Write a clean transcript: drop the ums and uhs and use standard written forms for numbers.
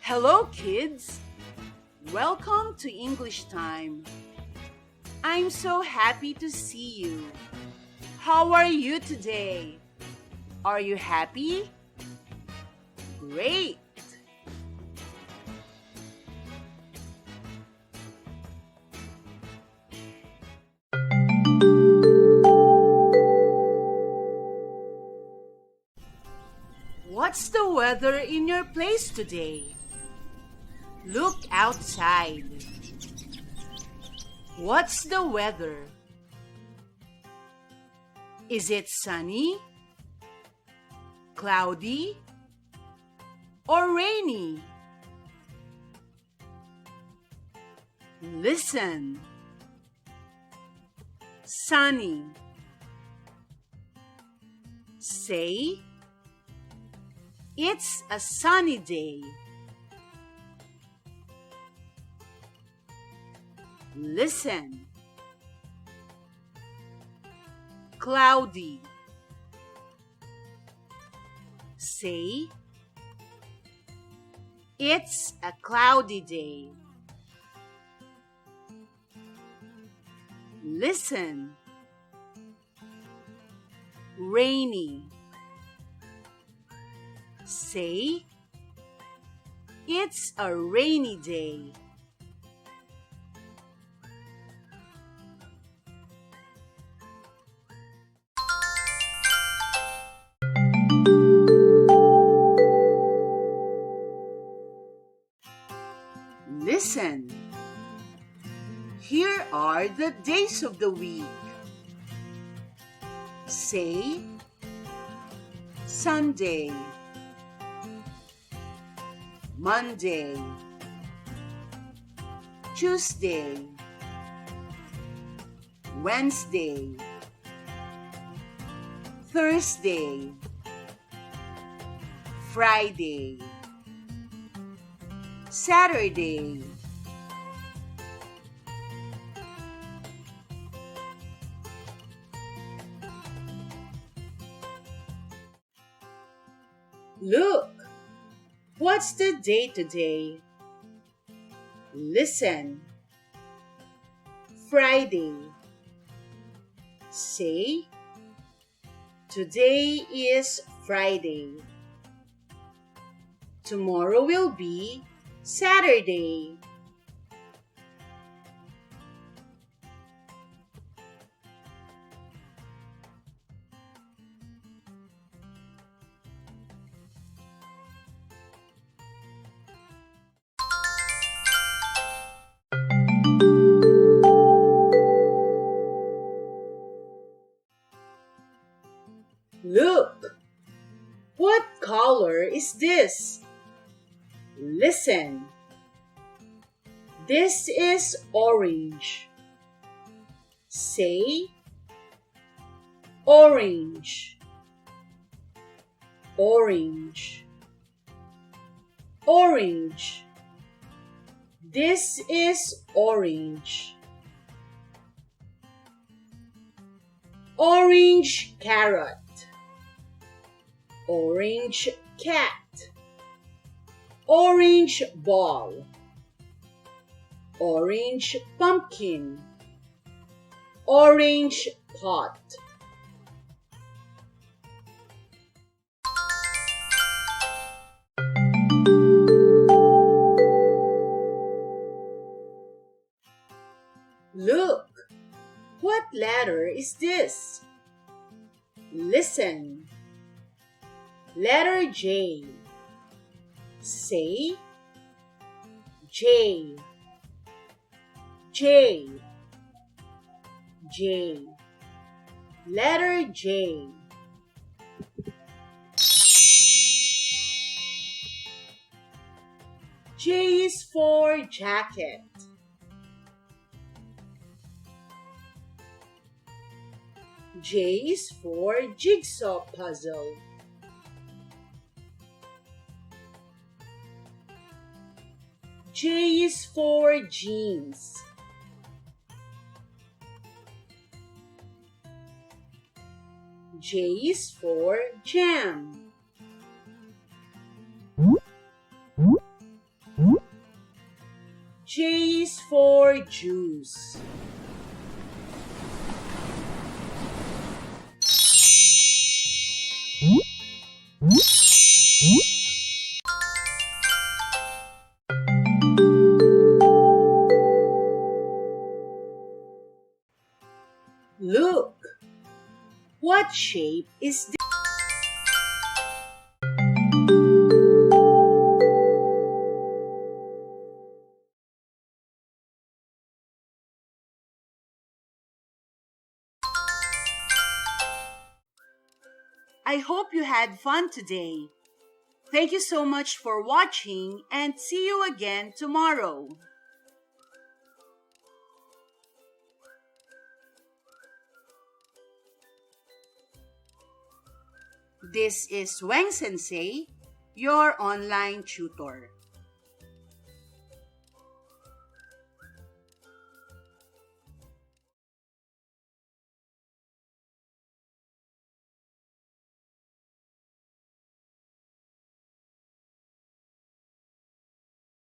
Hello, kids! Welcome to English Time. I'm so happy to see you. How are you today? Are you happy? Great! What's the weather in your place today? Look outside. What's the weather? Is it sunny, cloudy, or rainy? Listen. Sunny. Say, it's a sunny day. Listen. Cloudy. Say, it's a cloudy day. Listen. Rainy. Say, it's a rainy day. Listen. Here are the days of the week. Say, Sunday, Monday, Tuesday, Wednesday, Thursday, Friday, Saturday. Look, what's the day today? Listen. Friday. Say, today is Friday. Tomorrow will be Saturday. Look, what color is this? Listen. This is orange. Say, orange, orange, orange. This is orange. Orange carrot. Orange cat. Orange ball. Orange pumpkin. Orange pot. Look, what letter is this? Listen. Letter J. Say, J, J, J. Letter J. J is for jacket. J is for jigsaw puzzle. J is for jeans. J is for jam. J is for juice. Look, what shape is this? I hope you had fun today. Thank you so much for watching and see you again tomorrow. This is Wang Sensei, your online tutor.